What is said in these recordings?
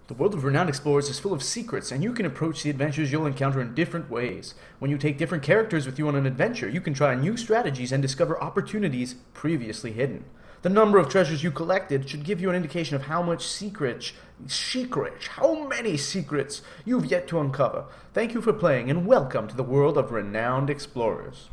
The world of Renowned Explorers is full of secrets, and you can approach the adventures you'll encounter in different ways. When you take different characters with you on an adventure, you can try new strategies and discover opportunities previously hidden. The number of treasures you collected should give you an indication of how many secrets you've yet to uncover. Thank you for playing, and welcome to the world of Renowned Explorers.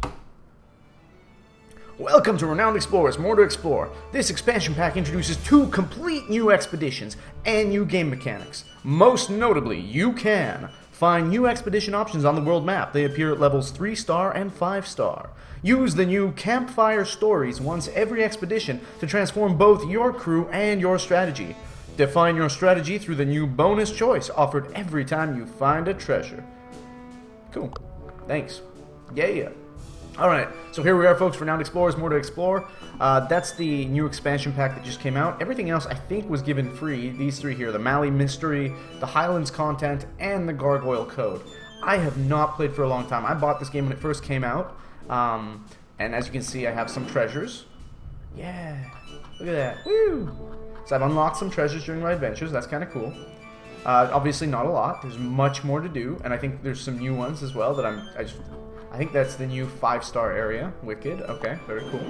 Welcome to Renowned Explorers, more to explore. This expansion pack introduces 2 complete new expeditions and new game mechanics. Most notably, you can find new expedition options on the world map. They appear at levels 3-star and 5-star. Use the new campfire stories once every expedition to transform both your crew and your strategy. Define your strategy through the new bonus choice offered every time you find a treasure. Cool. Thanks. Yeah. Alright, so here we are, folks. Renowned Explorers, more to explore. That's the new expansion pack that just came out. Everything else, I think, was given free. These 3 here, the Mali Mystery, the Highlands content, and the Gargoyle Code. I have not played for a long time. I bought this game when it first came out. And as you can see, I have some treasures. Yeah, look at that. Woo! So I've unlocked some treasures during my adventures. That's kind of cool. Obviously not a lot. There's much more to do, and I think there's some new ones as well that I think that's the new 5-star area. Wicked. Okay, very cool.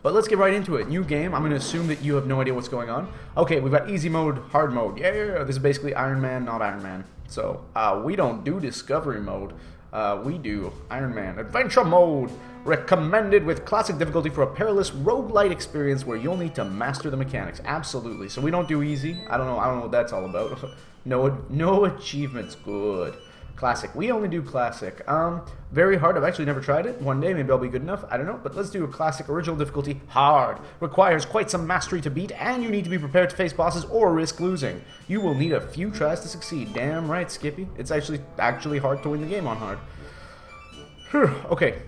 But let's get right into it. New game. I'm going to assume that you have no idea what's going on. Okay, we've got easy mode, hard mode. Yeah, this is basically Iron Man, not Iron Man. So, we don't do discovery mode. We do Iron Man. Adventure mode. Recommended with classic difficulty for a perilous roguelite experience where you'll need to master the mechanics. Absolutely. So we don't do easy. I don't know what that's all about. No achievements. Good. Classic. We only do classic. Very hard. I've actually never tried it. One day, maybe I'll be good enough. I don't know. But let's do a classic. Original difficulty. Hard. Requires quite some mastery to beat, and you need to be prepared to face bosses or risk losing. You will need a few tries to succeed. Damn right, Skippy. It's actually hard to win the game on hard. Okay.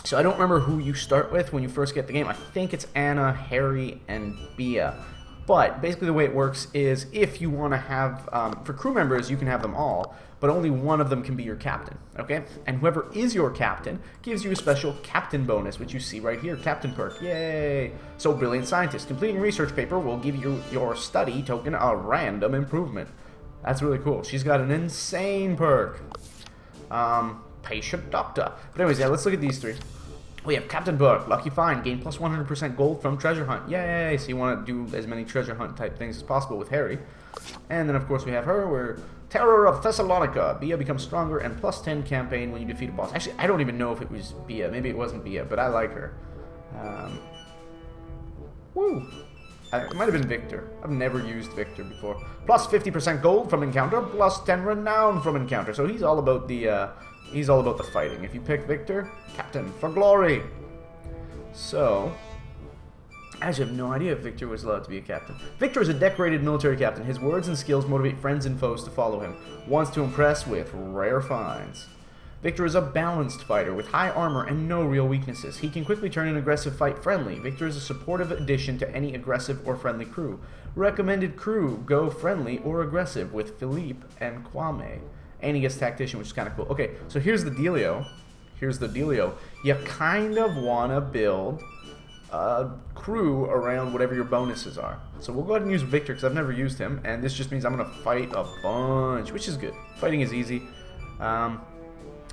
So I don't remember who you start with when you first get the game. I think it's Anna, Harry, and Bia. But basically the way it works is if you want to have, for crew members, you can have them all, but only one of them can be your captain, okay? And whoever is your captain gives you a special captain bonus, which you see right here, captain perk, yay! So Brilliant Scientist, completing research paper will give you your study token a random improvement. That's really cool. She's got an insane perk. Patient Doctor. But anyways, yeah, let's look at these 3. We have Captain Perk, Lucky Find, gain plus 100% gold from treasure hunt. Yay! So you want to do as many treasure hunt type things as possible with Harry. And then of course we have her, we're Terror of Thessalonica. Bia becomes stronger and plus 10 campaign when you defeat a boss. Actually, I don't even know if it was Bia. Maybe it wasn't Bia, but I like her. Woo! It might have been Victor. I've never used Victor before. Plus 50% gold from encounter, plus 10 renown from encounter. So he's all about the fighting. If you pick Victor, Captain for glory. So, I actually have no idea if Victor was allowed to be a captain. Victor is a decorated military captain. His words and skills motivate friends and foes to follow him. Wants to impress with rare finds. Victor is a balanced fighter with high armor and no real weaknesses. He can quickly turn an aggressive fight friendly. Victor is a supportive addition to any aggressive or friendly crew. Recommended crew, go friendly or aggressive with Philippe and Kwame. And he gets Tactician, which is kind of cool. Okay, so here's the dealio. You kind of want to build a crew around whatever your bonuses are. So we'll go ahead and use Victor because I've never used him. And this just means I'm going to fight a bunch, which is good. Fighting is easy.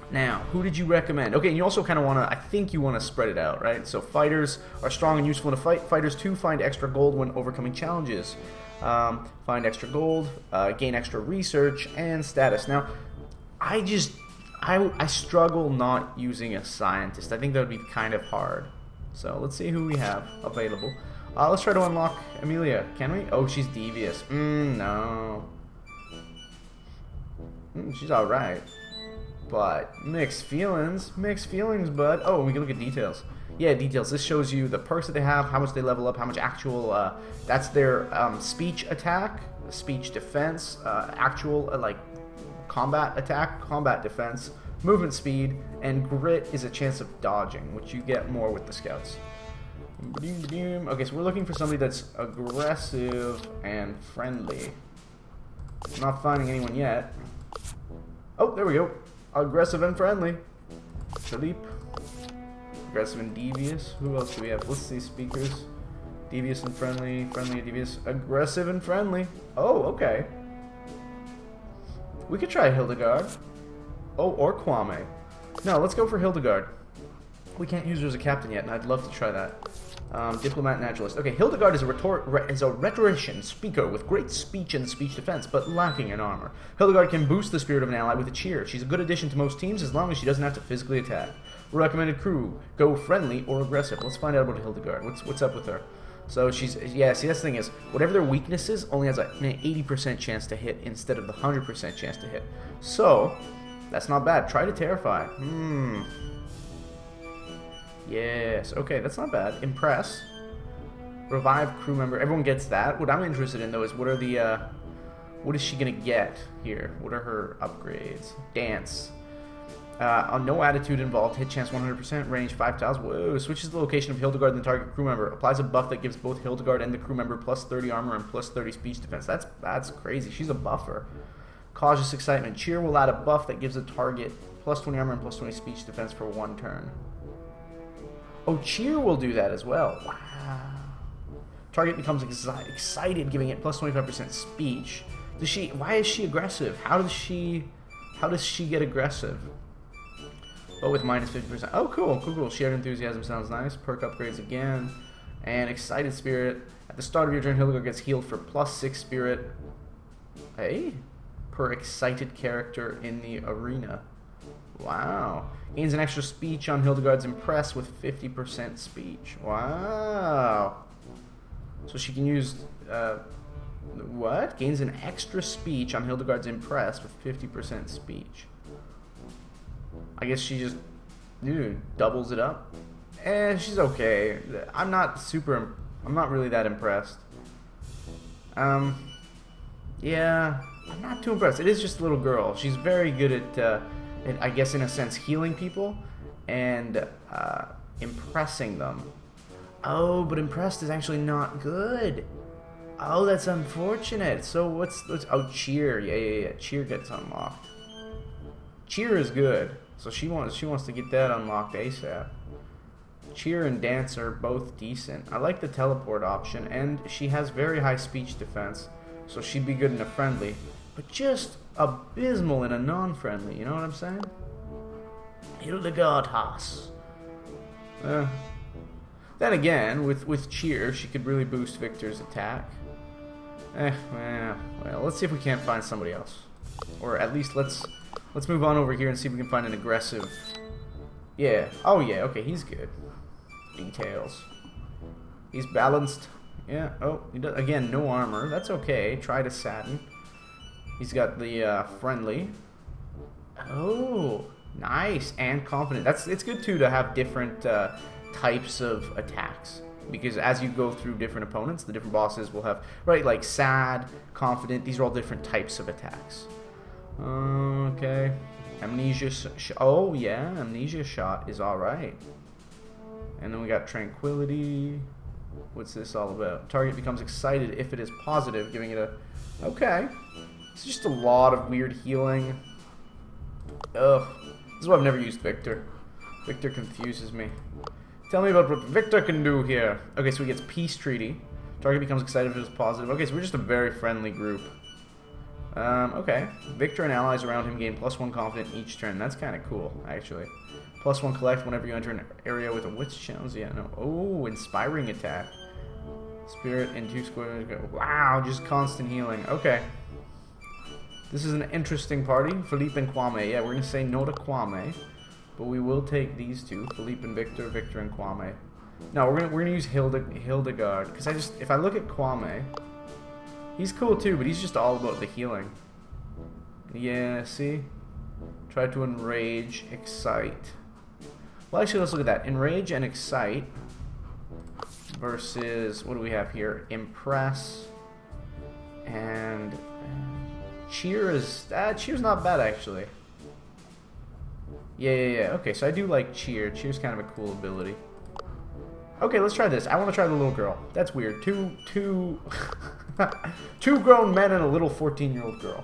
Now, who did you recommend? Okay, and you also kind of want to, I think you want to spread it out, right? So fighters are strong and useful in a fight. Fighters too find extra gold when overcoming challenges. Find extra gold, gain extra research, and status. Now, I struggle not using a scientist. I think that would be kind of hard. So let's see who we have available. Let's try to unlock Amelia. Can we? Oh, she's devious. No. She's alright. But mixed feelings, bud. Oh, we can look at details. Yeah, details. This shows you the perks that they have, how much they level up, how much actual, that's their speech attack, speech defense, actual, combat attack, combat defense, movement speed, and grit is a chance of dodging, which you get more with the scouts. Okay, so we're looking for somebody that's aggressive and friendly. Not finding anyone yet. Oh, there we go. Aggressive and friendly. Philippe. Aggressive and devious. Who else do we have? Let's see speakers. Devious and friendly. Friendly and devious. Aggressive and friendly. Oh, okay. We could try Hildegard. Oh, or Kwame. No, let's go for Hildegard. We can't use her as a captain yet, and I'd love to try that. Diplomat naturalist. Okay, Hildegard is a rhetorician, speaker with great speech and speech defense, but lacking in armor. Hildegard can boost the spirit of an ally with a cheer. She's a good addition to most teams as long as she doesn't have to physically attack. Recommended crew: go friendly or aggressive. Let's find out about Hildegard. What's up with her? So she's, yeah, see, that's the thing is, whatever their weakness is, only has an 80% chance to hit instead of the 100% chance to hit. So, that's not bad. Try to terrify. Yes, okay, that's not bad. Impress. Revive crew member. Everyone gets that. What I'm interested in, though, is what are the, what is she gonna get here? What are her upgrades? Dance. No attitude involved. Hit chance 100%. Range 5 tiles. Whoa. Switches the location of Hildegard and the target crew member. Applies a buff that gives both Hildegard and the crew member plus 30 armor and plus 30 speech defense. That's crazy. She's a buffer. Causes excitement. Cheer will add a buff that gives a target plus 20 armor and plus 20 speech defense for 1 turn. Oh, cheer will do that as well. Wow. Target becomes excited, giving it plus 25% speech. Does she? Why is she aggressive? How does she get aggressive? But with minus 50%. Oh, cool. Shared enthusiasm sounds nice. Perk upgrades again. And excited spirit. At the start of your turn, Hildegard gets healed for plus 6 spirit. Hey? Per excited character in the arena. Wow. Gains an extra speech on Hildegard's Impress with 50% speech. Wow. So she can use... what? Gains an extra speech on Hildegard's Impress with 50% speech. I guess she just, doubles it up. She's okay. I'm not really that impressed. Yeah, I'm not too impressed. It is just a little girl. She's very good at, I guess in a sense, healing people and impressing them. Oh, but impressed is actually not good. Oh, that's unfortunate. So what's oh, cheer. Yeah. Cheer gets unlocked. Cheer is good. So she wants to get that unlocked ASAP. Cheer and dance are both decent. I like the teleport option, and she has very high speech defense, so she'd be good in a friendly, but just abysmal in a non-friendly. You know what I'm saying? Hildegard Haas. Then again, with cheer, she could really boost Victor's attack. Well, let's see if we can't find somebody else, or at least let's move on over here and see if we can find an aggressive... Yeah. Oh, yeah. Okay, he's good. Details. He's balanced. Yeah. Oh, he does, again, no armor. That's okay. Try to satin. He's got the friendly. Oh, nice. And confident. It's good, too, to have different types of attacks. Because as you go through different opponents, the different bosses will have... Right, like sad, confident. These are all different types of attacks. Okay. Amnesia oh, yeah. Amnesia shot is alright. And then we got tranquility. What's this all about? Target becomes excited if it is positive, giving it a... Okay. It's just a lot of weird healing. Ugh. This is why I've never used Victor. Victor confuses me. Tell me about what Victor can do here. Okay, so he gets peace treaty. Target becomes excited if it is positive. Okay, so we're just a very friendly group. Okay. Victor and allies around him gain +1 confident each turn. That's kind of cool, actually. +1 collect whenever you enter an area with a witch challenge. Yeah, no. Oh, inspiring attack. Spirit in 2 squares. Wow, just constant healing. Okay. This is an interesting party. Philippe and Kwame. Yeah, we're going to say no to Kwame. But we will take these two. Philippe and Victor, Victor and Kwame. No, we're gonna use Hildegard. Because if I look at Kwame... He's cool too, but he's just all about the healing. Yeah, see? Try to enrage, excite. Well, actually, let's look at that. Enrage and excite versus, what do we have here? Impress and cheer is... cheer's not bad, actually. Yeah. Okay, so I do like cheer. Cheer's kind of a cool ability. Okay, let's try this. I want to try the little girl. That's weird. Two grown men and a little 14-year-old girl.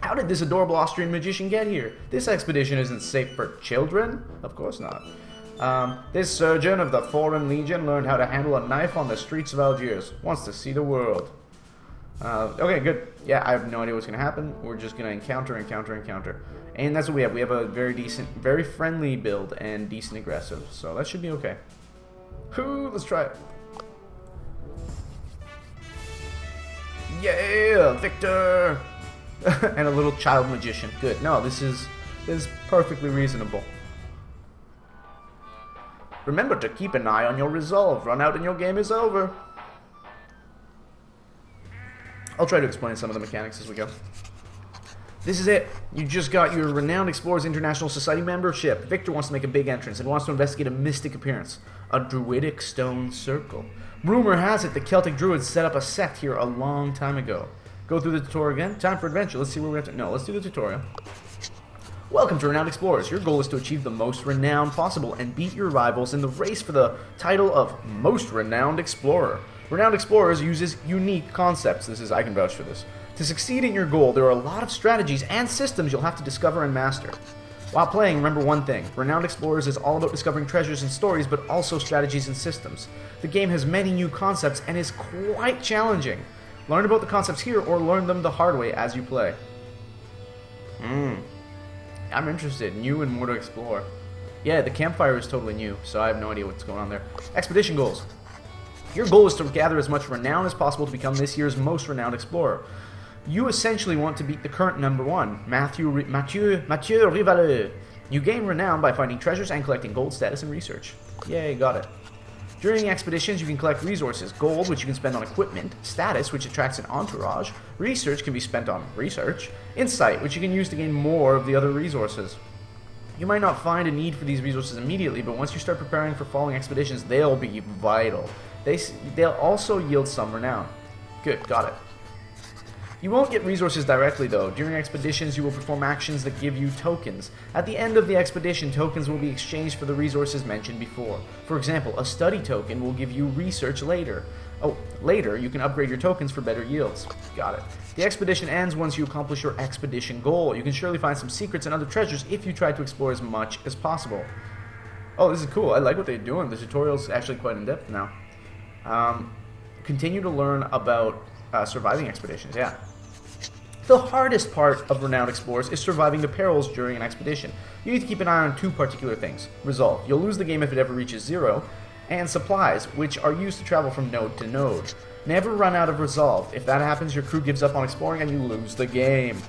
How did this adorable Austrian magician get here? This expedition isn't safe for children? Of course not. This surgeon of the Foreign Legion learned how to handle a knife on the streets of Algiers. Wants to see the world. Okay, good. Yeah, I have no idea what's going to happen. We're just going to encounter. And that's what we have. We have a very decent, very friendly build and decent aggressive. So that should be okay. Whoo, let's try it. Yeah, Victor! And a little child magician. Good. No, this is perfectly reasonable. Remember to keep an eye on your resolve. Run out and your game is over. I'll try to explain some of the mechanics as we go. This is it. You just got your Renowned Explorers International Society membership. Victor wants to make a big entrance and wants to investigate a mystic appearance. A druidic stone circle. Rumor has it the Celtic druids set up a sect here a long time ago. Go through the tutorial again. Time for adventure. Let's see where we have to... No, let's do the tutorial. Welcome to Renowned Explorers. Your goal is to achieve the most renown possible and beat your rivals in the race for the title of Most Renowned Explorer. Renowned Explorers uses unique concepts. I can vouch for this. To succeed in your goal, there are a lot of strategies and systems you'll have to discover and master. While playing, remember one thing. Renowned Explorers is all about discovering treasures and stories, but also strategies and systems. The game has many new concepts and is quite challenging. Learn about the concepts here or learn them the hard way as you play. I'm interested. New and more to explore. Yeah, the campfire is totally new, so I have no idea what's going on there. Expedition goals. Your goal is to gather as much renown as possible to become this year's most renowned explorer. You essentially want to beat the current number one, Mathieu Rivaleux. You gain renown by finding treasures and collecting gold, status, and research. Yay, got it. During expeditions, you can collect resources. Gold, which you can spend on equipment. Status, which attracts an entourage. Research can be spent on research. Insight, which you can use to gain more of the other resources. You might not find a need for these resources immediately, but once you start preparing for following expeditions, they'll be vital. They'll also yield some renown. Good, got it. You won't get resources directly though. During expeditions you will perform actions that give you tokens. At the end of the expedition, tokens will be exchanged for the resources mentioned before. For example, a study token will give you research later. Later you can upgrade your tokens for better yields. Got it. The expedition ends once you accomplish your expedition goal. You can surely find some secrets and other treasures if you try to explore as much as possible. Oh, this is cool. I like what they're doing. The tutorial's actually quite in-depth now. Continue to learn about surviving expeditions, yeah. The hardest part of Renowned Explorers is surviving the perils during an expedition. You need to keep an eye on two particular things. Resolve. You'll lose the game if it ever reaches 0. And supplies, which are used to travel from node to node. Never run out of resolve. If that happens, your crew gives up on exploring and you lose the game.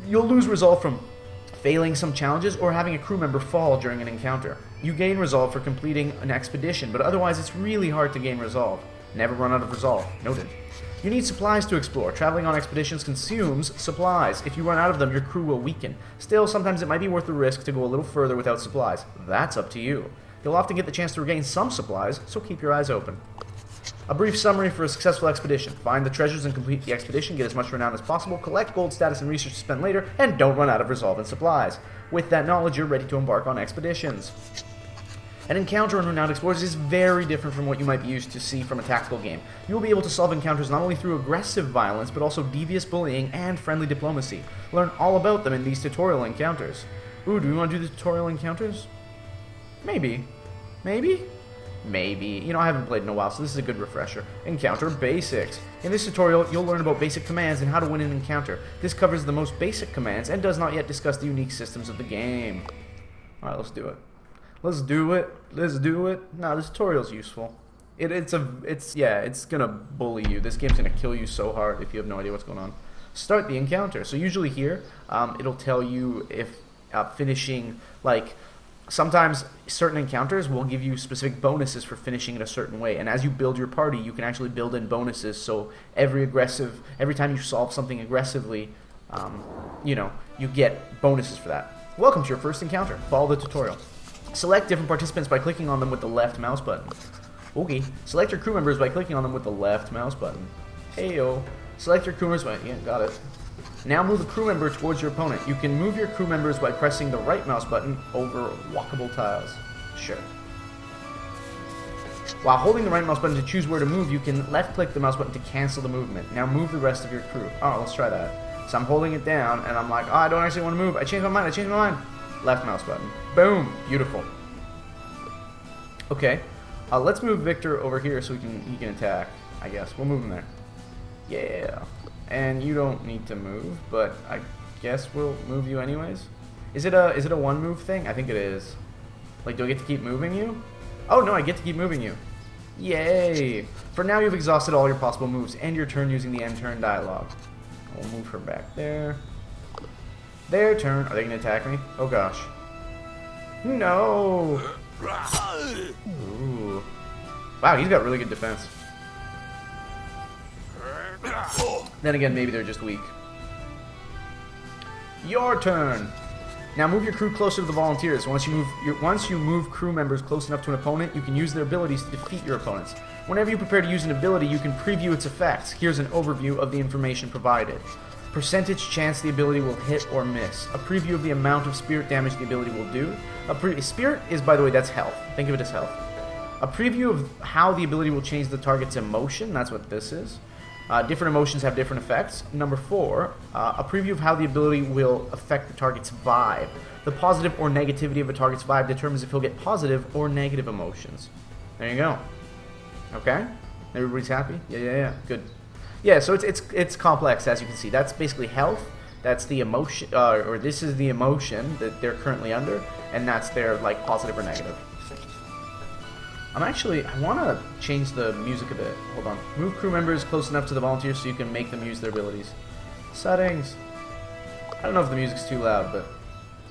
You'll lose resolve from failing some challenges or having a crew member fall during an encounter. You gain resolve for completing an expedition, but otherwise it's really hard to gain resolve. Never run out of resolve. Noted. You need supplies to explore. Traveling on expeditions consumes supplies. If you run out of them, your crew will weaken. Still, sometimes it might be worth the risk to go a little further without supplies. That's up to you. You'll often get the chance to regain some supplies, so keep your eyes open. A brief summary for a successful expedition. Find the treasures and complete the expedition, get as much renown as possible, collect gold, status, and research to spend later, and don't run out of resolve and supplies. With that knowledge, you're ready to embark on expeditions. An encounter in Renowned Explorers is very different from what you might be used to see from a tactical game. You will be able to solve encounters not only through aggressive violence, but also devious bullying and friendly diplomacy. Learn all about them in these tutorial encounters. Ooh, do we want to do the tutorial encounters? Maybe. Maybe? Maybe. You know, I haven't played in a while, so this is a good refresher. Encounter basics. In this tutorial, you'll learn about basic commands and how to win an encounter. This covers the most basic commands and does not yet discuss the unique systems of the game. Alright, let's do it. Let's do it. Let's do it. No, this tutorial's useful. It's gonna bully you. This game's gonna kill you so hard if you have no idea what's going on. Start the encounter. So usually here, it'll tell you if finishing, like, sometimes certain encounters will give you specific bonuses for finishing it a certain way. And as you build your party, you can actually build in bonuses. So every time you solve something aggressively, you get bonuses for that. Welcome to your first encounter. Follow the tutorial. Select different participants by clicking on them with the left mouse button. Okay. Select your crew members by clicking on them with the left mouse button. Heyo. Select your crew members by... Yeah, got it. Now move the crew member towards your opponent. You can move your crew members by pressing the right mouse button over walkable tiles. Sure. While holding the right mouse button to choose where to move, you can left-click the mouse button to cancel the movement. Now move the rest of your crew. Alright, let's try that. So I'm holding it down, and I'm like, oh, I don't actually want to move. I changed my mind. Left mouse button. Boom. Beautiful. Okay, let's move Victor over here so he can attack. I guess we'll move him there. Yeah, and you don't need to move, but I guess we'll move you anyways. Is it a one move thing? I think it is. Like, do I get to keep moving you? Oh no, I get to keep moving you. Yay! For now, you've exhausted all your possible moves and your turn using the end turn dialogue. We'll move her back there. Their turn. Are they gonna attack me? Oh gosh. No. Ooh. Wow, he's got really good defense. Then again, maybe they're just weak. Your turn. Now move your crew closer to the volunteers. Once you move crew members close enough to an opponent, you can use their abilities to defeat your opponents. Whenever you prepare to use an ability, you can preview its effects. Here's an overview of the information provided. Percentage chance the ability will hit or miss. A preview of the amount of spirit damage the ability will do. Spirit is, by the way, that's health. Think of it as health. A preview of how the ability will change the target's emotion. That's what this is. Different emotions have different effects. Number 4, a preview of how the ability will affect the target's vibe. The positive or negativity of a target's vibe determines if he'll get positive or negative emotions. There you go. Okay? Everybody's happy? Yeah. Good. Yeah, so it's complex, as you can see. That's basically health. That's the emotion, or this is the emotion that they're currently under, and that's their, like, positive or negative. I want to change the music a bit. Hold on. Move crew members close enough to the volunteers so you can make them use their abilities. Settings. I don't know if the music's too loud, but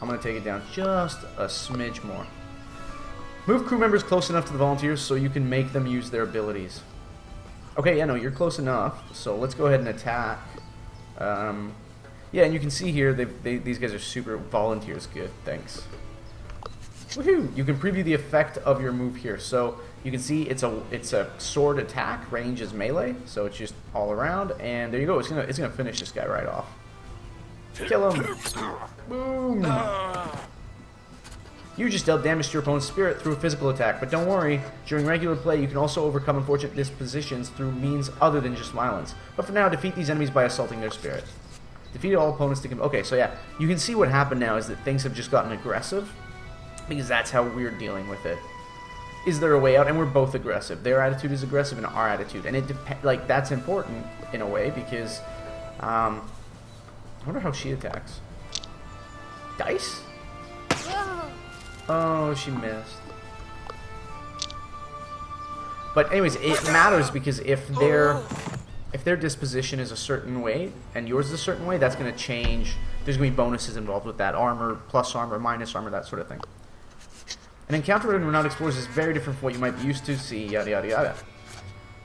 I'm going to take it down just a smidge more. Move crew members close enough to the volunteers so you can make them use their abilities. Okay, yeah, no, you're close enough, so let's go ahead and attack. Yeah, and you can see here, these guys are super volunteers. Good, thanks. Woohoo! You can preview the effect of your move here. So you can see it's a sword attack. Range is melee, so it's just all around. And there you go. It's gonna finish this guy right off. Kill him! Boom! You just dealt damage to your opponent's spirit through a physical attack, but don't worry. During regular play, you can also overcome unfortunate dispositions through means other than just violence. But for now, defeat these enemies by assaulting their spirit. Defeat all opponents to... Okay, so yeah, you can see what happened now is that things have just gotten aggressive. Because that's how we're dealing with it. Is there a way out? And we're both aggressive. Their attitude is aggressive and our attitude. And it like that's important in a way because I wonder how she attacks. Dice? Oh, she missed. But anyways, it matters because if their disposition is a certain way and yours is a certain way, that's going to change. There's going to be bonuses involved with that. Armor, plus armor, minus armor, that sort of thing. An encounter in Renowned Explorers is very different from what you might be used to. See, yada yada yada.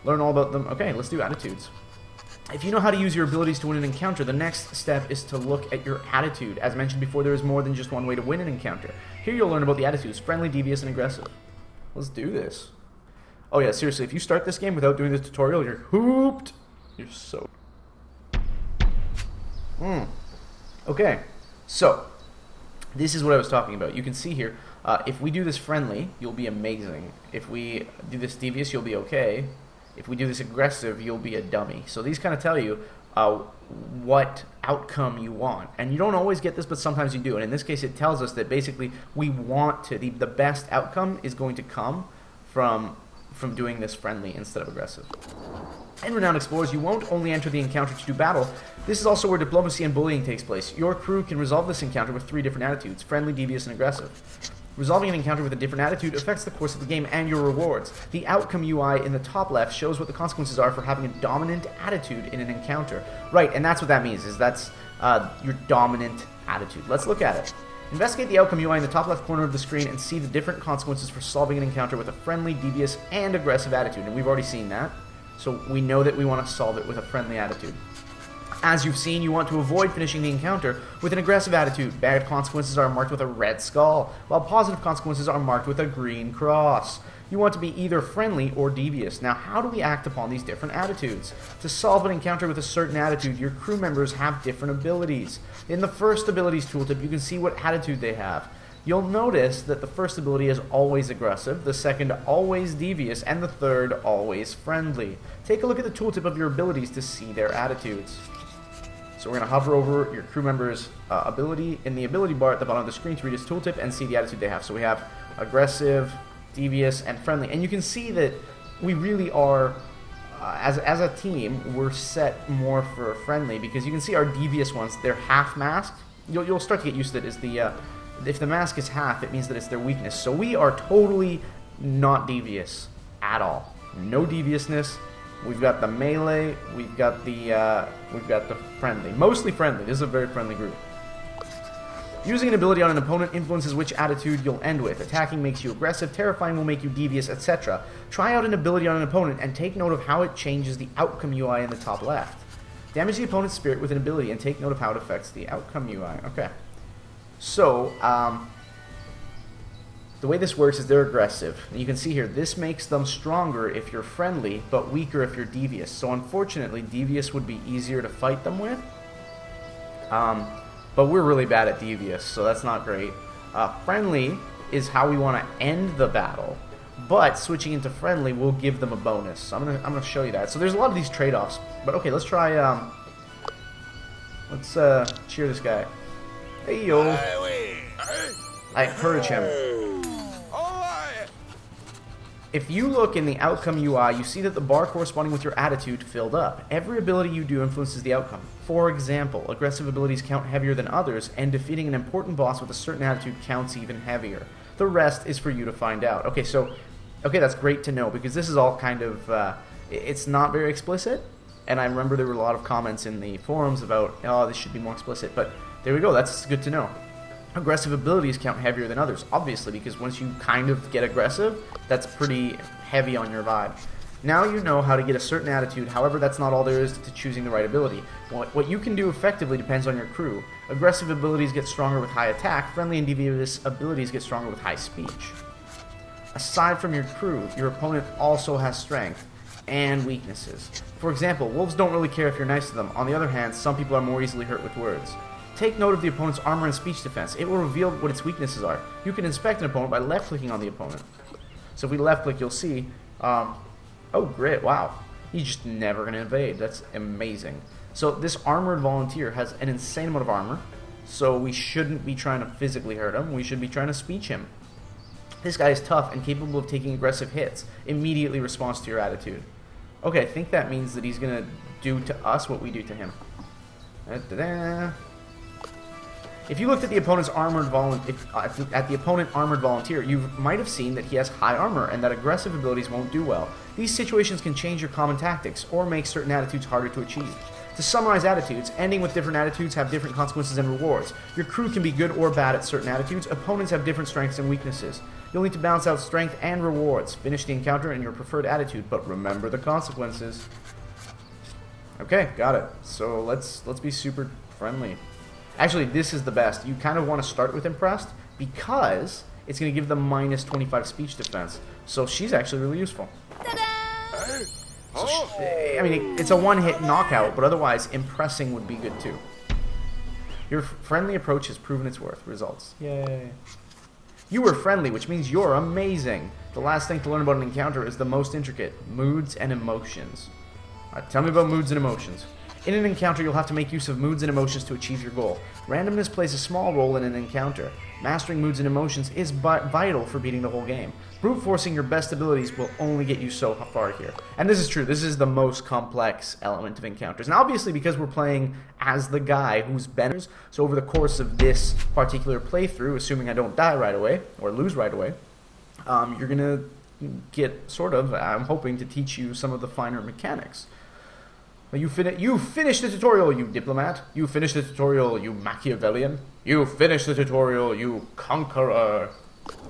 Learn all about them. Okay, let's do attitudes. If you know how to use your abilities to win an encounter, the next step is to look at your attitude. As mentioned before, there is more than just one way to win an encounter. Here you'll learn about the attitudes: friendly, devious, and aggressive. Let's do this. Oh yeah, seriously, if you start this game without doing the tutorial, you're hooped. You're so... Okay, so this is what I was talking about. You can see here, if we do this friendly, you'll be amazing. If we do this devious, you'll be okay. If we do this aggressive, you'll be a dummy. So these kind of tell you what outcome you want. And you don't always get this, but sometimes you do. And in this case, it tells us that basically we want to, the best outcome is going to come from doing this friendly instead of aggressive. In Renowned Explorers, you won't only enter the encounter to do battle. This is also where diplomacy and bullying takes place. Your crew can resolve this encounter with 3 different attitudes: friendly, devious, and aggressive. Resolving an encounter with a different attitude affects the course of the game and your rewards. The outcome UI in the top left shows what the consequences are for having a dominant attitude in an encounter. Right, and that's what that means, is that's your dominant attitude. Let's look at it. Investigate the outcome UI in the top left corner of the screen and see the different consequences for solving an encounter with a friendly, devious, and aggressive attitude. And we've already seen that. So we know that we want to solve it with a friendly attitude. As you've seen, you want to avoid finishing the encounter with an aggressive attitude. Bad consequences are marked with a red skull, while positive consequences are marked with a green cross. You want to be either friendly or devious. Now, how do we act upon these different attitudes? To solve an encounter with a certain attitude, your crew members have different abilities. In the first abilities tooltip, you can see what attitude they have. You'll notice that the first ability is always aggressive, the second always devious, and the third always friendly. Take a look at the tooltip of your abilities to see their attitudes. So we're going to hover over your crew member's ability in the ability bar at the bottom of the screen to read his tooltip and see the attitude they have. So we have aggressive, devious, and friendly. And you can see that we really are, as a team, we're set more for friendly, because you can see our devious ones, they're half masked. You'll start to get used to it. If the mask is half, it means that it's their weakness. So we are totally not devious at all. No deviousness. We've got the melee. We've got the friendly. Mostly friendly. This is a very friendly group. Using an ability on an opponent influences which attitude you'll end with. Attacking makes you aggressive, terrifying will make you devious, etc. Try out an ability on an opponent and take note of how it changes the outcome UI in the top left. Damage the opponent's spirit with an ability and take note of how it affects the outcome UI. Okay. So, the way this works is they're aggressive. And you can see here, this makes them stronger if you're friendly, but weaker if you're devious. So unfortunately, devious would be easier to fight them with. But we're really bad at devious, so that's not great. Friendly is how we want to end the battle, but switching into friendly will give them a bonus. So I'm gonna show you that. So there's a lot of these trade-offs, but okay, let's try. Let's cheer this guy. Hey yo! I encourage him. If you look in the outcome UI, you see that the bar corresponding with your attitude filled up. Every ability you do influences the outcome. For example, aggressive abilities count heavier than others, and defeating an important boss with a certain attitude counts even heavier. The rest is for you to find out. Okay, that's great to know, because this is all kind of, it's not very explicit, and I remember there were a lot of comments in the forums about, oh, this should be more explicit, but there we go, that's good to know. Aggressive abilities count heavier than others, obviously, because once you kind of get aggressive, that's pretty heavy on your vibe. Now you know how to get a certain attitude, however, that's not all there is to choosing the right ability. What you can do effectively depends on your crew. Aggressive abilities get stronger with high attack, friendly and devious abilities get stronger with high speech. Aside from your crew, your opponent also has strength and weaknesses. For example, wolves don't really care if you're nice to them. On the other hand, some people are more easily hurt with words. Take note of the opponent's armor and speech defense. It will reveal what its weaknesses are. You can inspect an opponent by left-clicking on the opponent. So if we left-click, you'll see, oh, grit, wow. He's just never going to invade. That's amazing. So this armored volunteer has an insane amount of armor, so we shouldn't be trying to physically hurt him. We should be trying to speech him. This guy is tough and capable of taking aggressive hits. Immediately responds to your attitude. Okay, I think that means that he's going to do to us what we do to him. Da-da-da. If you looked at the opponent's armored volunteer, you might have seen that he has high armor and that aggressive abilities won't do well. These situations can change your common tactics or make certain attitudes harder to achieve. To summarize attitudes, ending with different attitudes have different consequences and rewards. Your crew can be good or bad at certain attitudes. Opponents have different strengths and weaknesses. You'll need to balance out strength and rewards. Finish the encounter in your preferred attitude, but remember the consequences. Okay, got it. So let's be super friendly. Actually, this is the best. You kind of want to start with Impressed because it's going to give them minus 25 speech defense. So she's actually really useful. So I mean, it's a one-hit knockout, but otherwise, impressing would be good too. Your friendly approach has proven its worth. Results. Yay. You were friendly, which means you're amazing. The last thing to learn about an encounter is the most intricate, moods and emotions. Alright, tell me about moods and emotions. In an encounter, you'll have to make use of moods and emotions to achieve your goal. Randomness plays a small role in an encounter. Mastering moods and emotions is vital for beating the whole game. Brute forcing your best abilities will only get you so far here. And this is true. This is the most complex element of encounters. And obviously, because we're playing as the guy who's been... So over the course of this particular playthrough, assuming I don't die right away, or lose right away, you're going to get sort of, I'm hoping, to teach you some of the finer mechanics. You finished the tutorial, you diplomat. You finished the tutorial, you Machiavellian. You finished the tutorial, you conqueror.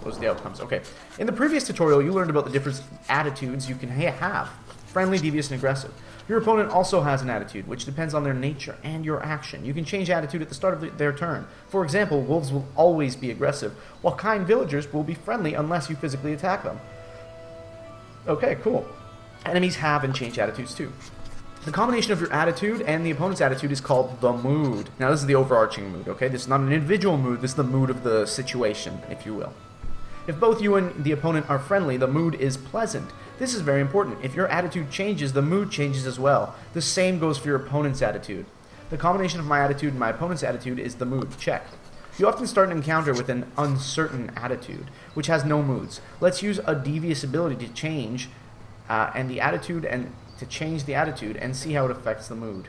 Those are the outcomes. Okay. In the previous tutorial, you learned about the different attitudes you can have. Friendly, devious, and aggressive. Your opponent also has an attitude, which depends on their nature and your action. You can change attitude at the start of their turn. For example, wolves will always be aggressive, while kind villagers will be friendly unless you physically attack them. Okay, cool. Enemies have and change attitudes too. The combination of your attitude and the opponent's attitude is called the mood. Now, this is the overarching mood, okay? This is not an individual mood. This is the mood of the situation, if you will. If both you and the opponent are friendly, the mood is pleasant. This is very important. If your attitude changes, the mood changes as well. The same goes for your opponent's attitude. The combination of my attitude and my opponent's attitude is the mood. Check. You often start an encounter with an uncertain attitude, which has no moods. Let's use a devious ability to change the attitude and see how it affects the mood.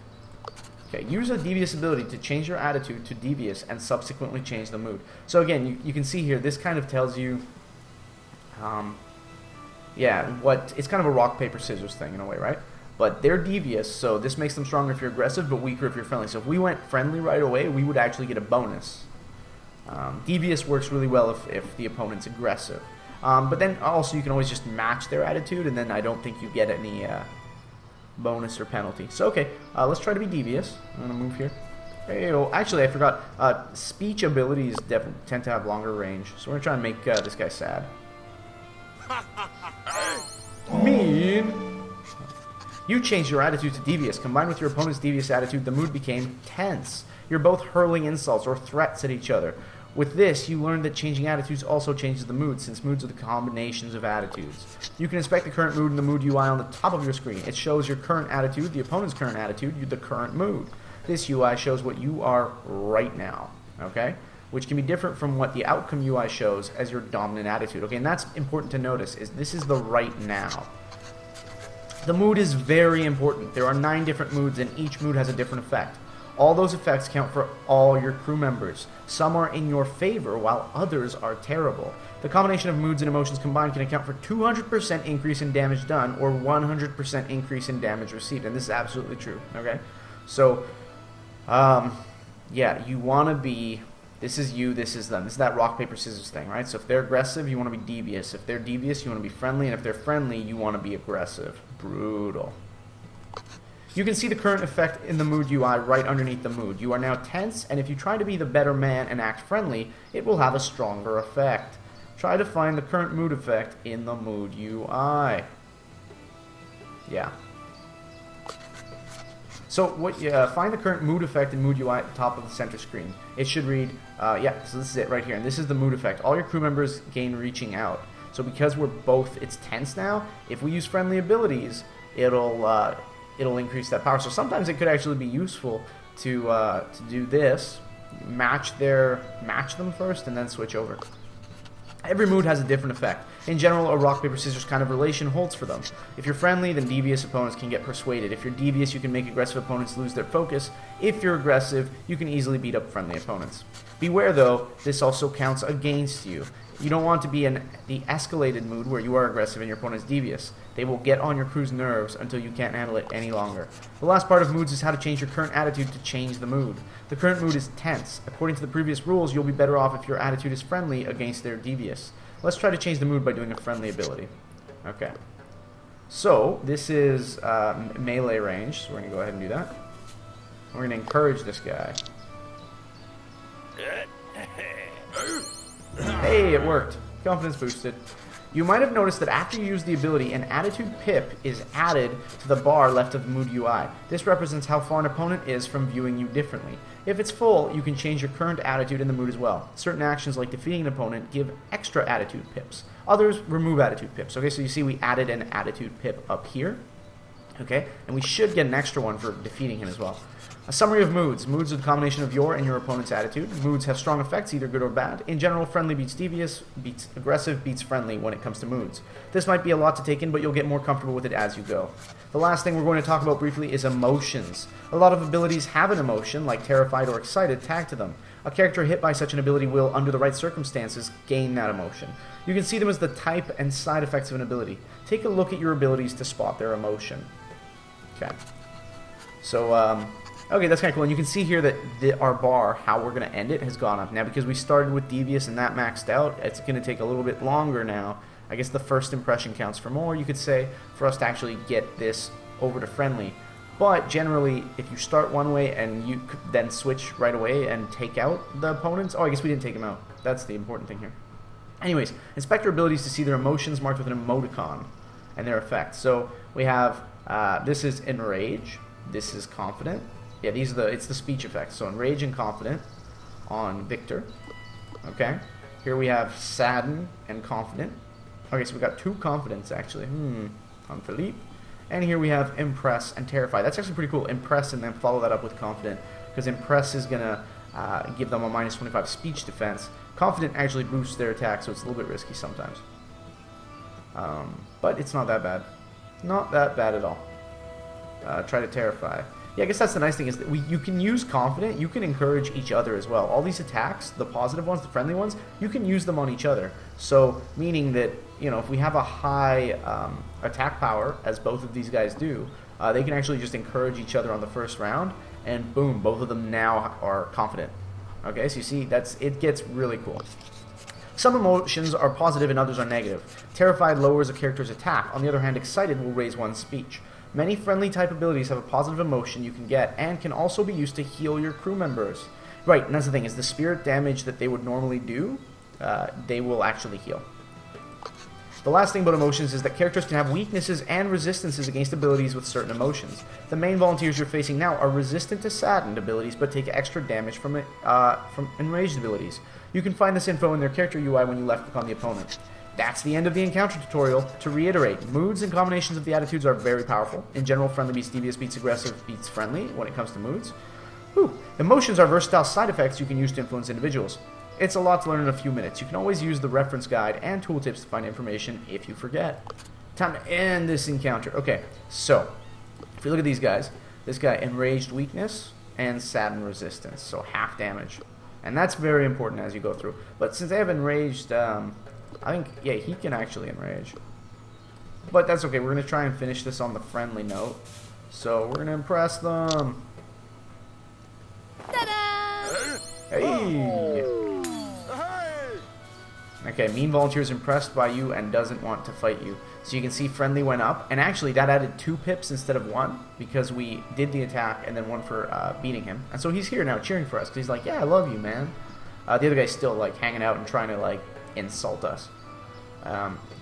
Okay, use a devious ability to change your attitude to devious and subsequently change the mood. So again, you can see here, this kind of tells you, it's kind of a rock, paper, scissors thing in a way, right? But they're devious, so this makes them stronger if you're aggressive, but weaker if you're friendly. So if we went friendly right away, we would actually get a bonus. Devious works really well if the opponent's aggressive. But then also you can always just match their attitude, and then I don't think you get any bonus or penalty. So okay, let's try to be devious. I'm gonna move here. Hey, oh, actually I forgot. Speech abilities tend to have longer range, so we're gonna try and make this guy sad. Mean. You changed your attitude to devious. Combined with your opponent's devious attitude, the mood became tense. You're both hurling insults or threats at each other. With this, you learned that changing attitudes also changes the mood, since moods are the combinations of attitudes. You can inspect the current mood in the mood UI on the top of your screen. It shows your current attitude, the opponent's current attitude, the current mood. This UI shows what you are right now, okay? Which can be different from what the outcome UI shows as your dominant attitude. Okay, and that's important to notice, is this is the right now. The mood is very important. There are 9 different moods, and each mood has a different effect. All those effects count for all your crew members. Some are in your favor, while others are terrible. The combination of moods and emotions combined can account for 200% increase in damage done, or 100% increase in damage received. And this is absolutely true, okay? So, yeah, you want to be... This is you, this is them. This is that rock, paper, scissors thing, right? So if they're aggressive, you want to be devious. If they're devious, you want to be friendly. And if they're friendly, you want to be aggressive. Brutal. You can see the current effect in the mood UI right underneath the mood. You are now tense, and if you try to be the better man and act friendly, it will have a stronger effect. Try to find the current mood effect in the mood UI. Yeah. So find the current mood effect in mood UI at the top of the center screen. It should read, so this is it right here, and this is the mood effect. All your crew members gain reaching out. So because it's tense now, if we use friendly abilities, it'll increase that power. So sometimes it could actually be useful to do this, match them first, and then switch over. Every mood has a different effect. In general, a rock, paper, scissors kind of relation holds for them. If you're friendly, then devious opponents can get persuaded. If you're devious, you can make aggressive opponents lose their focus. If you're aggressive, you can easily beat up friendly opponents. Beware though, this also counts against you. You don't want to be in the escalated mood where you are aggressive and your opponent is devious. They will get on your crew's nerves until you can't handle it any longer. The last part of moods is how to change your current attitude to change the mood. The current mood is tense. According to the previous rules, you'll be better off if your attitude is friendly against their devious. Let's try to change the mood by doing a friendly ability. Okay. So, this is melee range, so we're going to go ahead and do that. We're going to encourage this guy. Hey, it worked. Confidence boosted. You might have noticed that after you use the ability, an attitude pip is added to the bar left of the mood UI. This represents how far an opponent is from viewing you differently. If it's full, you can change your current attitude in the mood as well. Certain actions like defeating an opponent give extra attitude pips. Others remove attitude pips. Okay, so you see we added an attitude pip up here. Okay, and we should get an extra one for defeating him as well. A summary of moods. Moods are the combination of your and your opponent's attitude. Moods have strong effects, either good or bad. In general, friendly beats devious, beats aggressive, beats friendly when it comes to moods. This might be a lot to take in, but you'll get more comfortable with it as you go. The last thing we're going to talk about briefly is emotions. A lot of abilities have an emotion, like terrified or excited, tagged to them. A character hit by such an ability will, under the right circumstances, gain that emotion. You can see them as the type and side effects of an ability. Take a look at your abilities to spot their emotion. Okay. So, okay, that's kind of cool. And you can see here that our bar, how we're going to end it, has gone up. Now, because we started with devious and that maxed out, it's going to take a little bit longer now. I guess the first impression counts for more, you could say, for us to actually get this over to friendly. But generally, if you start one way and you then switch right away and take out the opponents... Oh, I guess we didn't take them out. That's the important thing here. Anyways, inspect your abilities to see their emotions marked with an emoticon and their effects. So we have, this is enrage, this is confident. Yeah, it's the speech effects. So enrage and confident on Victor. Okay. Here we have sadden and confident. Okay, so we got 2 confidence actually. On Philippe. And here we have impress and terrify. That's actually pretty cool. Impress and then follow that up with confident, because impress is gonna give them a minus 25 speech defense. Confident actually boosts their attack, so it's a little bit risky sometimes. But it's not that bad. Not that bad at all. Try to terrify. Yeah, I guess that's the nice thing is that you can use confident, you can encourage each other as well. All these attacks, the positive ones, the friendly ones, you can use them on each other. So, meaning that, you know, if we have a high attack power, as both of these guys do, they can actually just encourage each other on the first round, and boom, both of them now are confident. Okay, so you see, it gets really cool. Some emotions are positive and others are negative. Terrified lowers a character's attack. On the other hand, excited will raise one's speech. Many friendly type abilities have a positive emotion you can get and can also be used to heal your crew members. Right, and that's the thing, is the spirit damage that they would normally do, they will actually heal. The last thing about emotions is that characters can have weaknesses and resistances against abilities with certain emotions. The main volunteers you're facing now are resistant to saddened abilities but take extra damage from enraged abilities. You can find this info in their character UI when you left click on the opponent. That's the end of the encounter tutorial. To reiterate, moods and combinations of the attitudes are very powerful. In general, friendly beats devious beats aggressive beats friendly when it comes to moods. Emotions are versatile side effects you can use to influence individuals. It's a lot to learn in a few minutes. You can always use the reference guide and tooltips to find information if you forget. Time to end this encounter. Okay, so, if you look at these guys, this guy, enraged weakness and saddened resistance, so half damage. And that's very important as you go through. But since they have enraged, I think, yeah, he can actually enrage. But that's okay, we're going to try and finish this on the friendly note. So, we're going to impress them. Ta-da! Hey! Okay, mean volunteer is impressed by you and doesn't want to fight you. So you can see friendly went up, and actually that added 2 pips instead of 1, because we did the attack and then 1 for beating him. And so he's here now cheering for us, because he's like, yeah, I love you, man. The other guy's still like hanging out and trying to like insult us.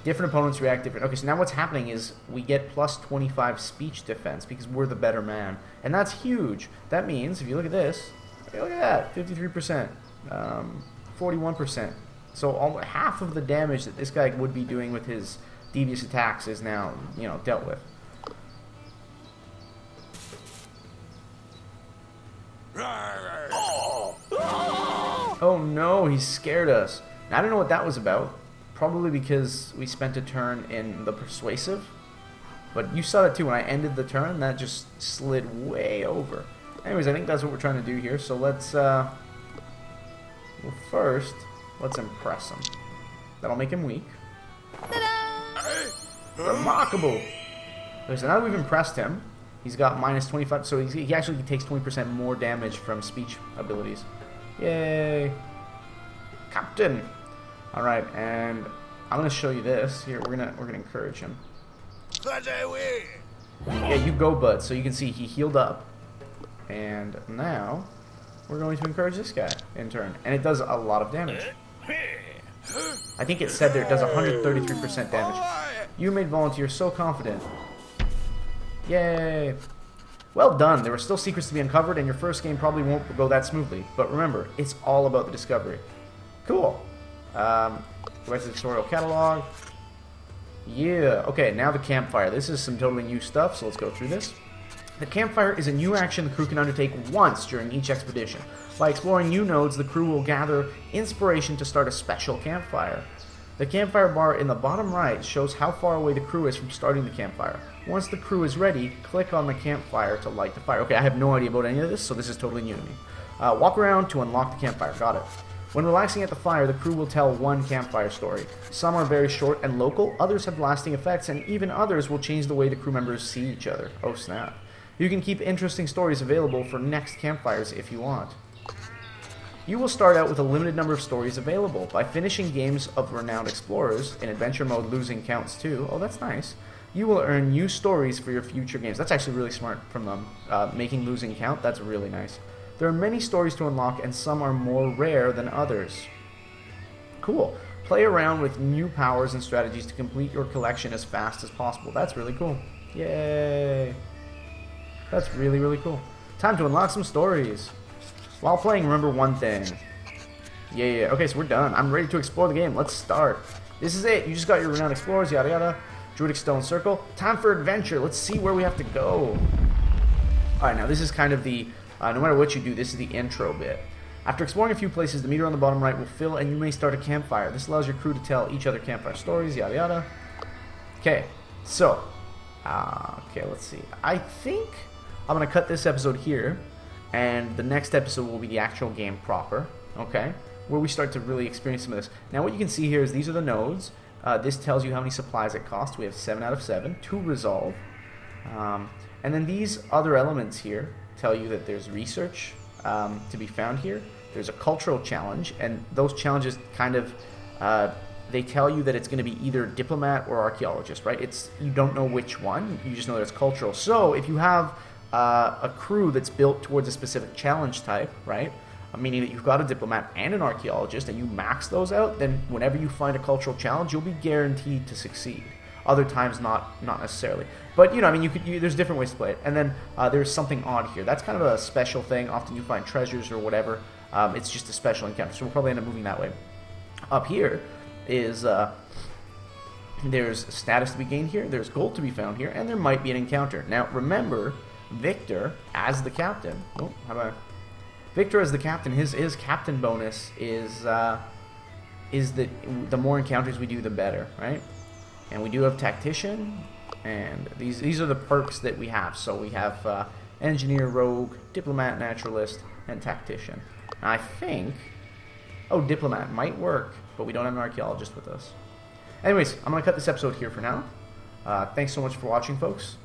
Different opponents react different. Okay, so now what's happening is we get plus 25 speech defense because we're the better man. And that's huge. That means, if you look at this, okay, look at that, 53%, 41%. So half of the damage that this guy would be doing with his devious attacks is now, you know, dealt with. Oh no, he scared us. Now, I don't know what that was about. Probably because we spent a turn in the persuasive. But you saw that too. When I ended the turn, that just slid way over. Anyways, I think that's what we're trying to do here. So let's, well, first, let's impress him. That'll make him weak. Remarkable! Okay, so now that we've impressed him, he's got minus 25, so he actually takes 20% more damage from speech abilities. Yay! Captain! Alright, and I'm gonna show you this. Here, we're gonna encourage him. Yeah, you go, bud. So you can see he healed up. And now, we're going to encourage this guy in turn. And it does a lot of damage. I think it said there it does 133% damage. You made volunteer so confident. Yay! Well done. There were still secrets to be uncovered, and your first game probably won't go that smoothly. But remember, it's all about the discovery. Cool. Go back to the tutorial catalog. Yeah. Okay, now the campfire. This is some totally new stuff, so let's go through this. The campfire is a new action the crew can undertake once during each expedition. By exploring new nodes, the crew will gather inspiration to start a special campfire. The campfire bar in the bottom right shows how far away the crew is from starting the campfire. Once the crew is ready, click on the campfire to light the fire. Okay, I have no idea about any of this, so this is totally new to me. Walk around to unlock the campfire. Got it. When relaxing at the fire, the crew will tell one campfire story. Some are very short and local, others have lasting effects, and even others will change the way the crew members see each other. Oh snap. You can keep interesting stories available for next campfires if you want. You will start out with a limited number of stories available. By finishing games of renowned explorers, in adventure mode losing counts too, oh that's nice, you will earn new stories for your future games. That's actually really smart from them, making losing count, that's really nice. There are many stories to unlock and some are more rare than others. Cool. Play around with new powers and strategies to complete your collection as fast as possible. That's really cool. Yay. That's really, really cool. Time to unlock some stories. While playing, remember one thing. Yeah. Okay, so we're done. I'm ready to explore the game. Let's start. This is it. You just got your renowned explorers, yada yada. Druidic Stone Circle. Time for adventure. Let's see where we have to go. Alright, now this is kind of the... no matter what you do, this is the intro bit. After exploring a few places, the meter on the bottom right will fill and you may start a campfire. This allows your crew to tell each other campfire stories, yada yada. Okay, so, okay, let's see. I think I'm going to cut this episode here, and the next episode will be the actual game proper, okay, where we start to really experience some of this. Now what you can see here is these are the nodes. This tells you how many supplies it costs. We have 7 out of 7, 2 resolve. And then these other elements here tell you that there's research to be found here. There's a cultural challenge, and those challenges kind of, they tell you that it's going to be either diplomat or archaeologist, right? You don't know which one, you just know that it's cultural. So if you have a crew that's built towards a specific challenge type, right? Meaning that you've got a diplomat and an archaeologist, and you max those out, then whenever you find a cultural challenge, you'll be guaranteed to succeed. Other times, not necessarily. But, you know, I mean, there's different ways to play it. And then there's something odd here. That's kind of a special thing. Often you find treasures or whatever. It's just a special encounter, so we'll probably end up moving that way. Up here is, there's status to be gained here, there's gold to be found here, and there might be an encounter. Now, remember, Victor, as the captain, Victor as the captain, his captain bonus is that the more encounters we do, the better, right? And we do have tactician, and these are the perks that we have. So we have engineer, rogue, diplomat, naturalist, and tactician. And I think, diplomat might work, but we don't have an archaeologist with us. Anyways, I'm gonna cut this episode here for now. Thanks so much for watching, folks.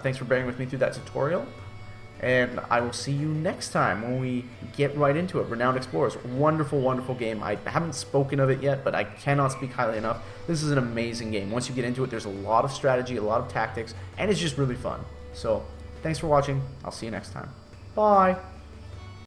Thanks for bearing with me through that tutorial. And I will see you next time when we get right into it. Renowned Explorers. Wonderful, wonderful game. I haven't spoken of it yet, but I cannot speak highly enough. This is an amazing game. Once you get into it, there's a lot of strategy, a lot of tactics, and it's just really fun. So, thanks for watching. I'll see you next time. Bye!